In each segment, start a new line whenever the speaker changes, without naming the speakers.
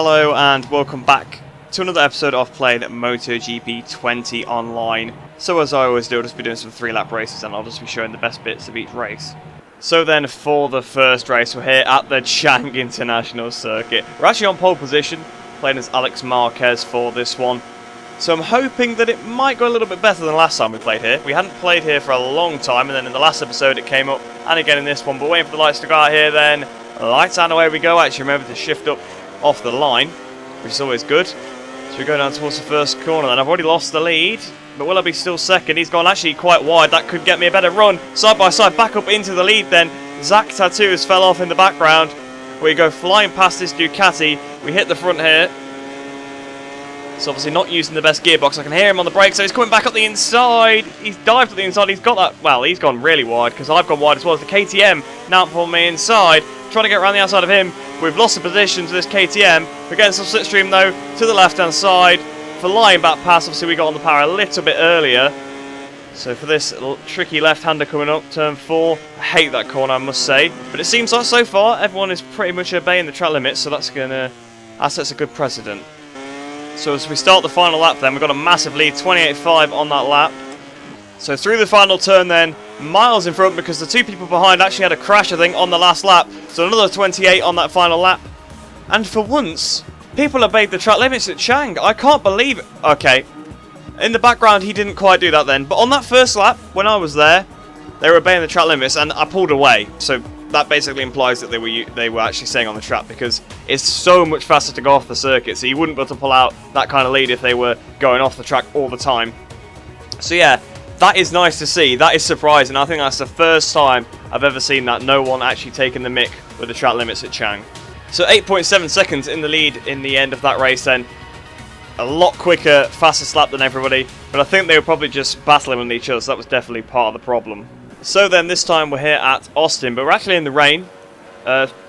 Hello and welcome back to another episode of playing MotoGP 20 online. So as I always do, I'll just be doing some 3-lap races and I'll just be showing the best bits of each race. So then for the first race, we're here at the Chang International Circuit. We're actually on pole position, playing as Alex Marquez for this one. So I'm hoping that it might go a little bit better than last time we played here. We hadn't played here for a long time, and then in the last episode it came up, and again in this one. But waiting for the lights to go out here then. Lights out and away we go. Actually remember to shift up off the line, which is always good. So we go down towards the first corner then. I've already lost the lead, but will I be still second? He's gone actually quite wide. That could get me a better run. Side by side, back up into the lead then. Zach Tattoos fell off in the background. We go flying past this Ducati. We hit the front here. It's obviously not using the best gearbox. I can hear him on the brake, so he's coming back up the inside. He's dived up the inside. He's got that. Well, he's gone really wide because I've gone wide as well as the KTM. Now pulling me inside. Trying to get around the outside of him. We've lost the position to this KTM. We're getting some slipstream though to the left-hand side. For lying back pass, obviously we got on the power a little bit earlier. So for this little tricky left-hander coming up, turn 4. I hate that corner, I must say. But it seems like so far everyone is pretty much obeying the track limits, so that sets a good precedent. So as we start the final lap then, we've got a massive lead, 28.5 on that lap. So through the final turn then, miles in front because the two people behind actually had a crash, I think, on the last lap. So another 28 on that final lap. And for once, people obeyed the track limits at Chang. I can't believe it. Okay, in the background he didn't quite do that then. But on that first lap, when I was there, they were obeying the track limits and I pulled away. So that basically implies that they were actually staying on the track because it's so much faster to go off the circuit. So you wouldn't be able to pull out that kind of lead if they were going off the track all the time. So yeah, that is nice to see. That is surprising. I think that's the first time I've ever seen that no one actually taken the mick with the track limits at Chang. So 8.7 seconds in the lead in the end of that race then. A lot quicker, faster lap than everybody. But I think they were probably just battling with each other, so that was definitely part of the problem. So then this time we're here at Austin, but we're actually in the rain.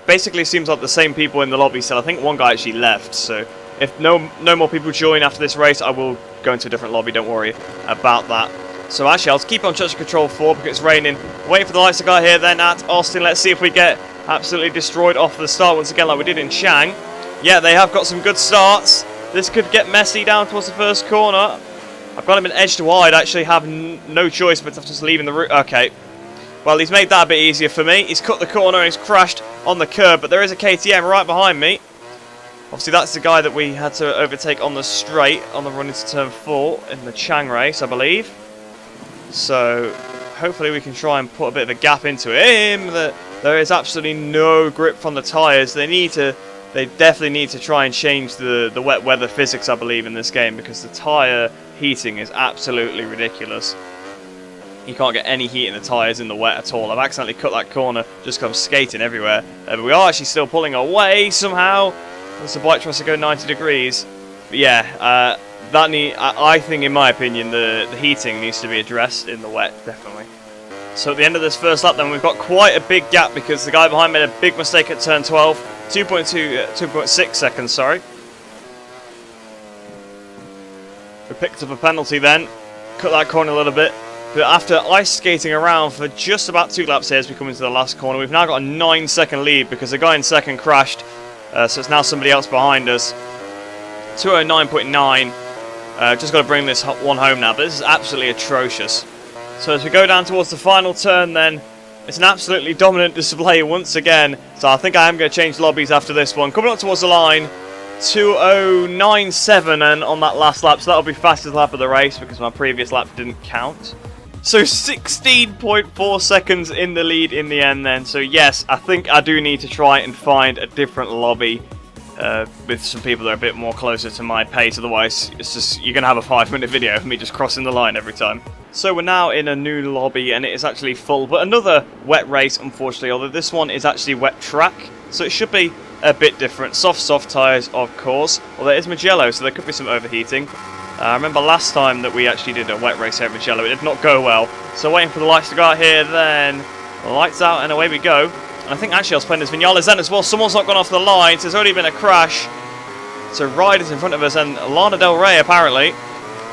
Basically seems like the same people in the lobby still. I think one guy actually left, so if no more people join after this race, I will go into a different lobby, don't worry about that. So actually I'll keep on traction control 4 because it's raining. Waiting for the lights to go here then at Austin. Let's see if we get absolutely destroyed off the start once again like we did in Chang. Yeah, they have got some good starts. This could get messy down towards the first corner. I've got him in edge to wide. I actually have no choice but just leaving the route. Okay. Well, he's made that a bit easier for me. He's cut the corner and he's crashed on the curb, but there is a KTM right behind me. Obviously, that's the guy that we had to overtake on the straight on the run into turn 4 in the Chang race, I believe. So, hopefully we can try and put a bit of a gap into him. There is absolutely no grip from the tyres. They definitely need to try and change the wet weather physics, I believe, in this game because the tyre heating is absolutely ridiculous. You can't get any heat in the tyres in the wet at all. I've accidentally cut that corner just because I'm skating everywhere. But we are actually still pulling away somehow. As the bike tries to go 90 degrees. But yeah, I think, in my opinion, the heating needs to be addressed in the wet, definitely. So at the end of this first lap then, we've got quite a big gap because the guy behind made a big mistake at turn 12. 2.6 seconds, sorry. We picked up a penalty then. Cut that corner a little bit. But after ice skating around for just about 2 laps here as we come into the last corner, we've now got a 9-second lead because the guy in second crashed. So it's now somebody else behind us. 209.9. Just got to bring this one home now, but this is absolutely atrocious. So as we go down towards the final turn then, it's an absolutely dominant display once again. So I think I am going to change lobbies after this one. Coming up towards the line, 2:09.7 and on that last lap, so that'll be fastest lap of the race because my previous lap didn't count. So 16.4 seconds in the lead in the end then. So yes, I think I do need to try and find a different lobby with some people that are a bit more closer to my pace. Otherwise, it's just you're going to have a 5-minute video of me just crossing the line every time. So we're now in a new lobby and it is actually full, but another wet race unfortunately, although this one is actually wet track. So it should be a bit different. Soft tyres, of course. Well, there is Mugello, so there could be some overheating. I remember last time that we actually did a wet race here at Mugello, it did not go well. So waiting for the lights to go out here, then lights out and away we go. And I think actually I was playing as Vinales then as well. Someone's not gone off the line, so there's already been a crash. So riders in front of us and Lana Del Rey apparently.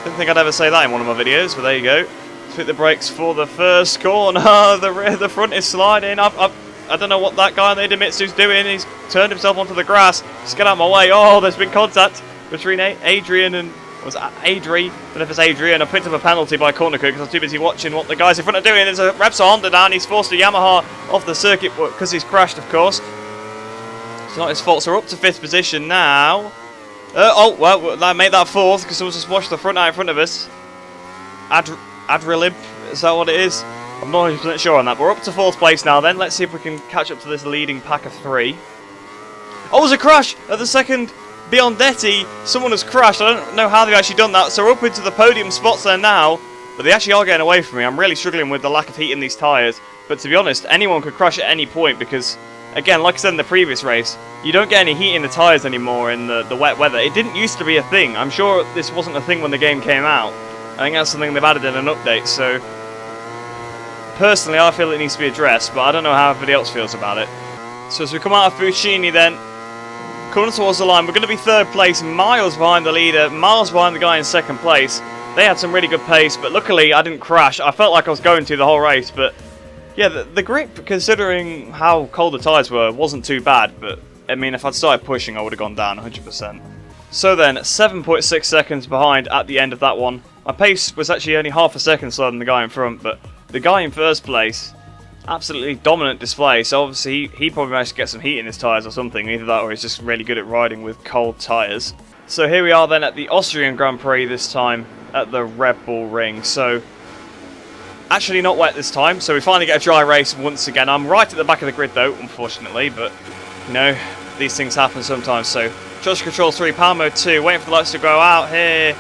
Didn't think I'd ever say that in one of my videos, but there you go. Hit the brakes for the first corner. The front is sliding. I don't know what that guy on the Idemitsu's doing. He's turned himself onto the grass. Just get out of my way. Oh, there's been contact between Adrian and... Was it Adri? I don't know if it's Adrian. I picked up a penalty by corner kick because I was too busy watching what the guys in front are doing. There's a Repsol Honda down. He's forced a Yamaha off the circuit because he's crashed, of course. It's not his fault. So we're up to 5th position now. Oh, well, I made that 4th because someone's just washed the front out in front of us. Adrilib, is that what it is? I'm not 100% sure on that, but we're up to 4th place now then. Let's see if we can catch up to this leading pack of 3. Oh, there's a crash at the second Biondetti. Someone has crashed. I don't know how they've actually done that, so we're up into the podium spots there now, but they actually are getting away from me. I'm really struggling with the lack of heat in these tyres, but to be honest, anyone could crash at any point because, again, like I said in the previous race, you don't get any heat in the tyres anymore in the wet weather. It didn't used to be a thing. I'm sure this wasn't a thing when the game came out. I think that's something they've added in an update, so personally I feel it needs to be addressed, but I don't know how everybody else feels about it. So as we come out of Fucini then, coming towards the line, we're going to be 3rd place, miles behind the leader, miles behind the guy in 2nd place. They had some really good pace, but luckily I didn't crash. I felt like I was going to the whole race, but yeah, the grip, considering how cold the tyres were, wasn't too bad, but I mean, if I'd started pushing, I would have gone down 100%. So then, 7.6 seconds behind at the end of that one. My pace was actually only half a second slower than the guy in front, but the guy in 1st place, absolutely dominant display, so obviously he probably managed to get some heat in his tyres or something, either that or he's just really good at riding with cold tyres. So here we are then at the Austrian Grand Prix this time at the Red Bull Ring. So actually not wet this time, so we finally get a dry race once again. I'm right at the back of the grid though, unfortunately, but you know, these things happen sometimes. So traction control 3, power mode 2, waiting for the lights to go out here.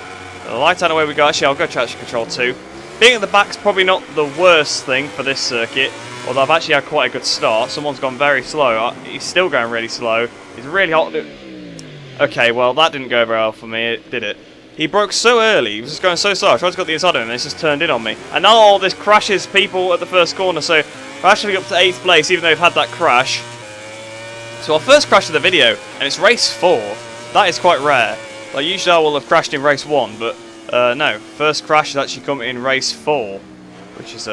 The lights out, away we go. Actually, I'll go traction control 2. Being at the back's probably not the worst thing for this circuit, although I've actually had quite a good start. Someone's gone very slow. He's still going really slow. He's really hot. Okay, well, that didn't go very well for me, did it? He broke so early. He was just going so slow. I tried to get the inside of him, and it's just turned in on me. And now all this crashes people at the first corner, so we're actually up to 8th place, even though we've had that crash. So our first crash of the video, and it's race 4. That is quite rare. Like, usually I will have crashed in race 1, but no. First crash has actually come in race 4, which is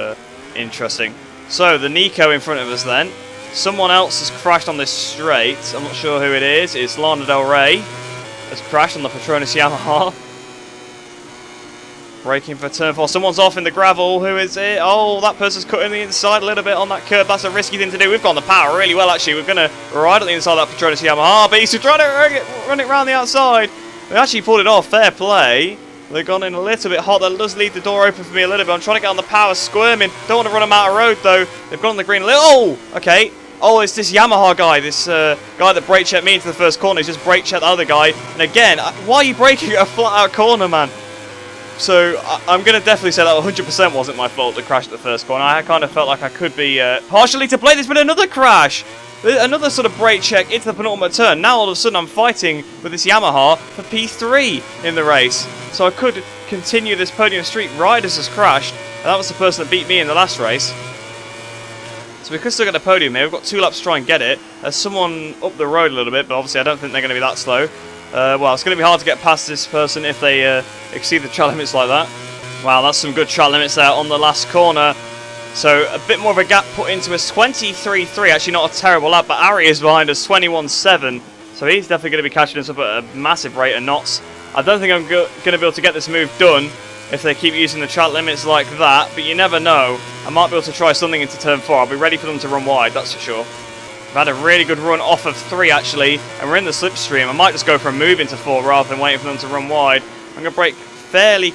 interesting. So, the Nico in front of us then. Someone else has crashed on this straight. I'm not sure who it is. It's Lana Del Rey. Has crashed on the Petronas Yamaha. Braking for turn 4. Someone's off in the gravel. Who is it? Oh, that person's cutting the inside a little bit on that curb. That's a risky thing to do. We've got the power really well, actually. We're going to ride on the inside of that Petronas Yamaha. But he's trying to run it around the outside. We actually pulled it off. Fair play. They've gone in a little bit hot. That does leave the door open for me a little bit. I'm trying to get on the power, squirming. Don't want to run them out of road, though. They've gone on the green a little. Oh, okay. Oh, it's this Yamaha guy. This guy that brake checked me into the first corner. He's just brake checked the other guy. And again, why are you braking at a flat-out corner, man? So, I'm going to definitely say that 100% wasn't my fault to crash at the first corner. I kind of felt like I could be partially to blame. There's been another crash. Another sort of brake check into the penultimate turn. Now all of a sudden I'm fighting with this Yamaha for P3 in the race. So I could continue this podium streak. Riders has crashed, and that was the person that beat me in the last race. So we could still get a podium here. We've got 2 laps to try and get it. There's someone up the road a little bit, but obviously I don't think they're going to be that slow. Well, it's going to be hard to get past this person if they exceed the track limits like that. Wow, that's some good track limits there on the last corner. So a bit more of a gap put into us, 23.3, actually not a terrible lap, but Ari is behind us, 21.7. So he's definitely going to be catching us up at a massive rate of knots. I don't think I'm going to be able to get this move done if they keep using the track limits like that, but you never know. I might be able to try something into turn 4. I'll be ready for them to run wide, that's for sure. We've had a really good run off of 3 actually, and we're in the slipstream. I might just go for a move into 4 rather than waiting for them to run wide. I'm going to brake fairly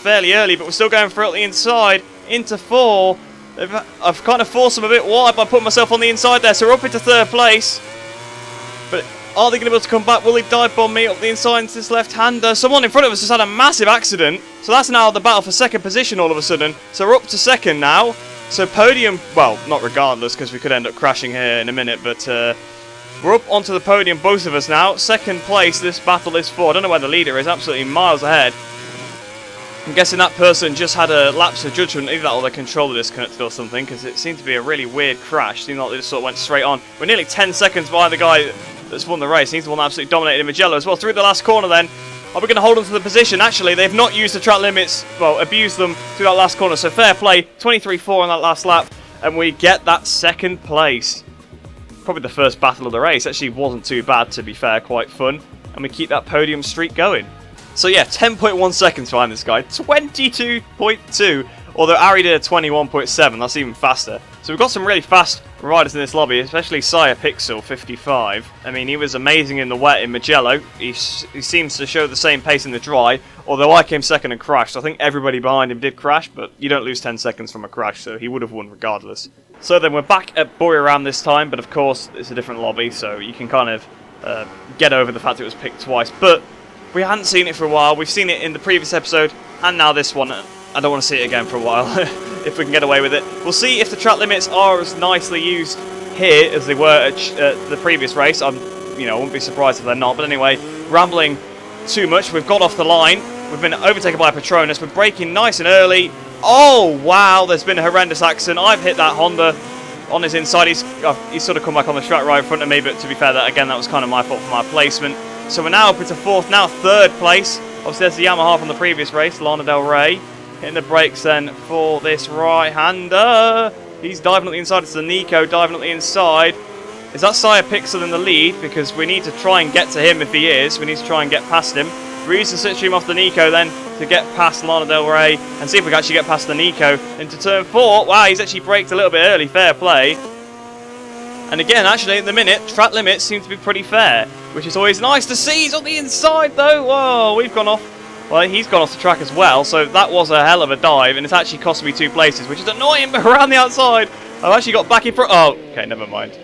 early, but we're still going for it on the inside into 4. I've kind of forced them a bit wide by putting myself on the inside there, so we're up into 3rd place. But are they going to be able to come back? Will they dive bomb me up the inside into this left-hander? Someone in front of us has had a massive accident, so that's now the battle for 2nd position all of a sudden. So we're up to 2nd now. So podium, well, not regardless, because we could end up crashing here in a minute, but we're up onto the podium, both of us now. 2nd place, this battle is for. I don't know where the leader is, absolutely miles ahead. I'm guessing that person just had a lapse of judgment, either that or their controller disconnected or something, because it seemed to be a really weird crash. It seemed like they just sort of went straight on. We're nearly 10 seconds behind the guy that's won the race. He's the one that absolutely dominated in Mugello as well. Through the last corner then. Are we going to hold on to the position? Actually, they've not used the track limits, well, abused them through that last corner, so fair play. 23.4 on that last lap, and we get that 2nd place. probably the first battle of the race. Actually wasn't too bad, to be fair, quite fun. And we keep that podium streak going. So yeah, 10.1 seconds behind this guy, 22.2. Although Ari did a 21.7, that's even faster. So we've got some really fast riders in this lobby, especially Sire Pixel, 55. I mean, he was amazing in the wet in Mugello. He seems to show the same pace in the dry, although I came second and crashed. I think everybody behind him did crash, but you don't lose 10 seconds from a crash, so he would have won regardless. So then we're back at Buriram this time, but of course it's a different lobby, so you can kind of get over the fact it was picked twice. But we hadn't seen it for a while. We've seen it in the previous episode, and now this one. I don't want to see it again for a while, if we can get away with it. We'll see if the track limits are as nicely used here as they were at the previous race. I wouldn't be surprised if they're not. But anyway, rambling too much. We've got off the line. We've been overtaken by Patronus. We're braking nice and early. Oh, wow, there's been a horrendous accident. I've hit that Honda on his inside. He's sort of come back on the track right in front of me, but to be fair, that was kind of my fault for my placement. So we're now up into fourth, now third place. Obviously, there's the Yamaha from the previous race, Lana Del Rey. Hitting the brakes then for this right-hander. He's diving at the inside. It's the Nico diving at the inside. Is that Sire Pixel in the lead? Because we need to try and get to him if he is. We need to try and get past him. We're using the slipstream off the Nico then to get past Lana Del Rey and see if we can actually get past the Nico into turn 4. Wow, he's actually braked a little bit early. Fair play. And again, actually, at the minute, track limits seem to be pretty fair, which is always nice to see. He's on the inside though. Whoa, we've gone off. Well, he's gone off the track as well, so that was a hell of a dive, and it's actually cost me 2 places, which is annoying, but around the outside, I've actually got back in front. Oh, okay, never mind.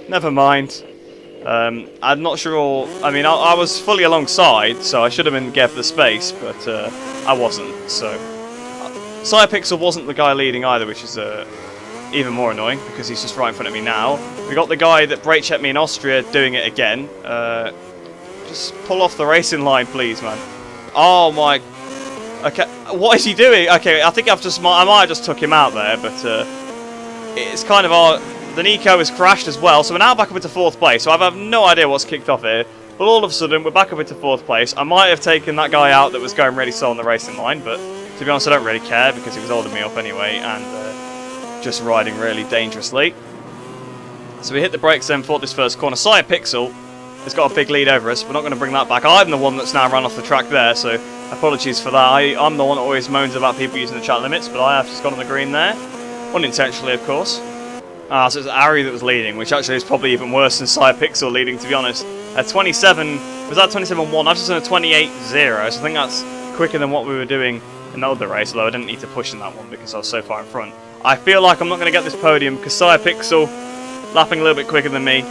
Never mind. I'm not sure. I mean, I was fully alongside, so I should have been gave the space, but I wasn't, so. Sire Pixel wasn't the guy leading either, which is even more annoying, because he's just right in front of me now. We got the guy that brake checked me in Austria doing it again. Just pull off the racing line, please, man. Oh my. Okay, what is he doing? Okay, I think I might have just took him out there, but it's kind of the Nico has crashed as well, so we're now back up into 4th place. So I have no idea what's kicked off here, but all of a sudden we're back up into 4th place. I might have taken that guy out that was going really slow on the racing line, but to be honest, I don't really care because he was holding me up anyway and just riding really dangerously. So we hit the brakes then for this first corner. Sire Pixel has got a big lead over us. We're not going to bring that back. I'm the one that's now run off the track there, so apologies for that. I'm the one that always moans about people using the track limits, but I have just gone on the green there. Unintentionally, of course. So it's Ari that was leading, which actually is probably even worse than Sire Pixel leading, to be honest. At 27, was that 27.1? I've just done a 28.0, so I think that's quicker than what we were doing in the other race, although I didn't need to push in that one because I was so far in front. I feel like I'm not going to get this podium because Sire Pixel lapping a little bit quicker than me.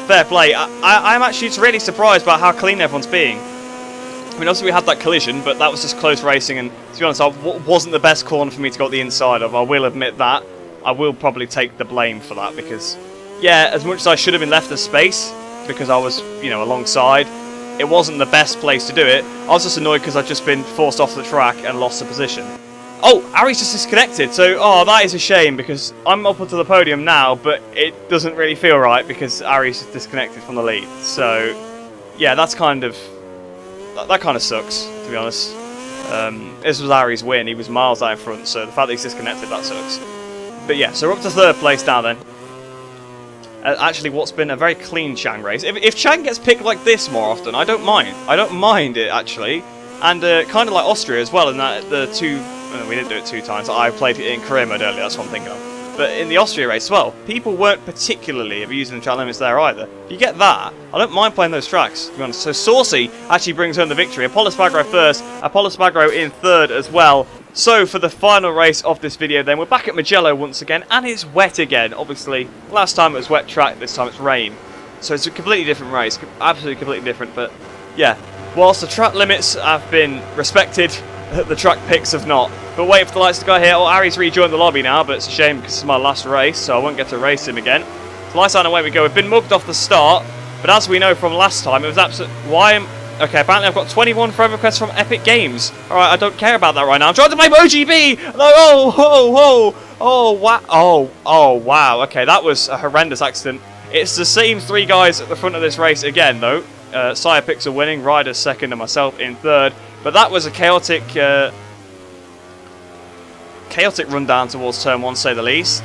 Fair play. I'm actually just really surprised about how clean everyone's being. I mean, obviously we had that collision, but that was just close racing, and to be honest, wasn't the best corner for me to go at the inside of. I will admit that. I will probably take the blame for that because, yeah, as much as I should have been left the space because I was, alongside, it wasn't the best place to do it. I was just annoyed because I'd just been forced off the track and lost the position. Oh, Ari's just disconnected, so, that is a shame because I'm up onto the podium now, but it doesn't really feel right because Ari's just disconnected from the lead. So, yeah, that kind of sucks, to be honest. This was Ari's win, he was miles out in front, so the fact that he's disconnected, that sucks. But yeah, so we're up to 3rd place now then. Actually, what's been a very clean Chang race. If Chang gets picked like this more often, I don't mind. I don't mind it, actually. And kind of like Austria as well, in that we didn't do it 2 times. I played it in career mode earlier, that's what I'm thinking of. But in the Austria race as well, people weren't particularly abusing the track limits there either. If you get that, I don't mind playing those tracks, to be honest. So Saucy actually brings home the victory. Apollo Spagro first, Apollo Spagro in 3rd as well. So for the final race of this video then, we're back at Mugello once again, and it's wet again, obviously. Last time it was wet track, this time it's rain. So it's a completely different race, absolutely completely different, but yeah. Whilst the track limits have been respected, the track picks have not. But wait for the lights to go here. Oh, Ari's rejoined the lobby now, but it's a shame because it's my last race, so I won't get to race him again. So lights on, away we go. We've been mugged off the start, but as we know from last time, it was absolute. Okay, apparently I've got 21 friend requests from Epic Games. Alright, I don't care about that right now. I'm trying to play MotoGP! Oh, wow. Okay, that was a horrendous accident. It's the same 3 guys at the front of this race again, though. Sire Pixel winning, Ryder 2nd, and myself in 3rd. But that was a chaotic run down towards turn 1, say the least.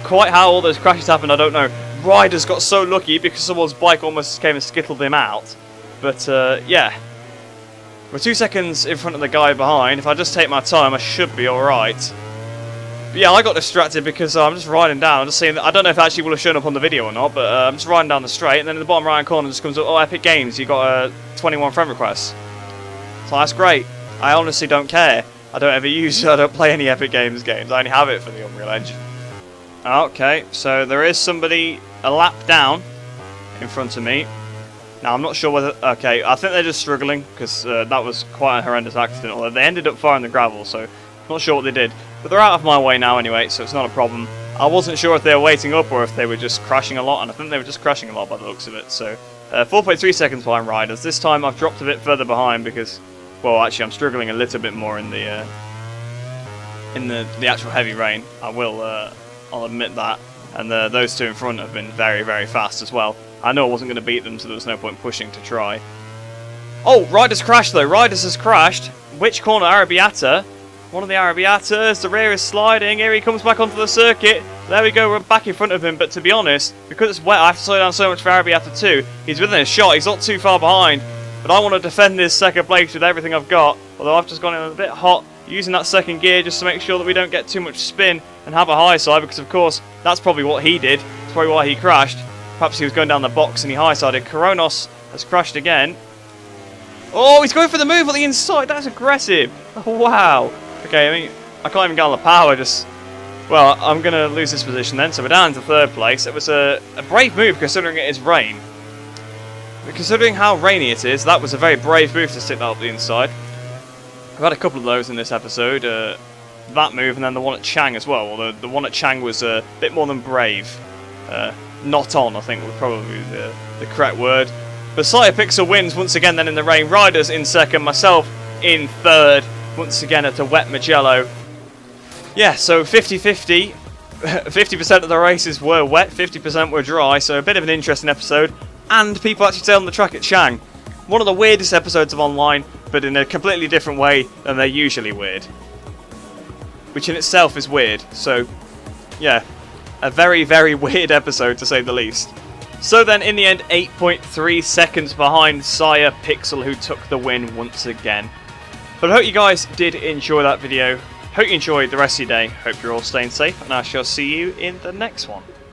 Quite how all those crashes happened, I don't know. Ryder's got so lucky because someone's bike almost came and skittled him out. But yeah, we're 2 seconds in front of the guy behind. If I just take my time, I should be alright. But yeah, I got distracted because I'm just riding down. I'm just seeing, I don't know if it actually will have shown up on the video or not, but I'm just riding down the straight, and then in the bottom right hand corner just comes up, oh, Epic Games, you got 21 friend requests. So that's great. I honestly don't care. I don't play any Epic Games games. I only have it for the Unreal Engine. Okay, so there is somebody a lap down in front of me. Now, I'm not sure whether... Okay, I think they're just struggling, because that was quite a horrendous accident. Although they ended up far in the gravel, so not sure what they did. But they're out of my way now anyway, so it's not a problem. I wasn't sure if they were waiting up or if they were just crashing a lot, and I think they were just crashing a lot by the looks of it. So, 4.3 seconds behind Riders. This time I've dropped a bit further behind because... Well, actually, I'm struggling a little bit more in the actual heavy rain. I'll admit that. And those two in front have been very, very fast as well. I know I wasn't going to beat them, so there was no point pushing to try. Oh, Riders crashed though. Riders has crashed. Which corner? Arrabbiata. One of the Arrabbiatas. The rear is sliding. Here he comes back onto the circuit. There we go. We're back in front of him. But to be honest, because it's wet, I have to slow down so much for Arrabbiata too. He's within a shot. He's not too far behind. But I want to defend this second place with everything I've got. Although I've just gone in a bit hot, using that second gear just to make sure that we don't get too much spin and have a high side. Because of course, that's probably what he did. That's probably why he crashed. Perhaps he was going down the box and he high-sided. Coronos has crashed again. Oh, he's going for the move on the inside. That's aggressive. Oh, wow. Okay, I mean, I can't even get on the power. Well, I'm going to lose this position then. So we're down to third place. It was a brave move considering it is rain. But considering how rainy it is, that was a very brave move to stick that up the inside. I've had a couple of those in this episode. That move and then the one at Chang as well. Although the one at Chang was a bit more than brave. Not on, I think, would probably be the correct word. But Pixel wins once again then in the rain. Riders in second, myself in third. Once again at a wet Mugello. Yeah, so 50-50. 50% of the races were wet, 50% were dry. So a bit of an interesting episode. And people actually stayed on the track at Chang. One of the weirdest episodes of Online, but in a completely different way than they're usually weird. Which in itself is weird. So, yeah. A very, very weird episode, to say the least. So then, in the end, 8.3 seconds behind Pixel, who took the win once again. But I hope you guys did enjoy that video. Hope you enjoyed the rest of your day. Hope you're all staying safe, and I shall see you in the next one.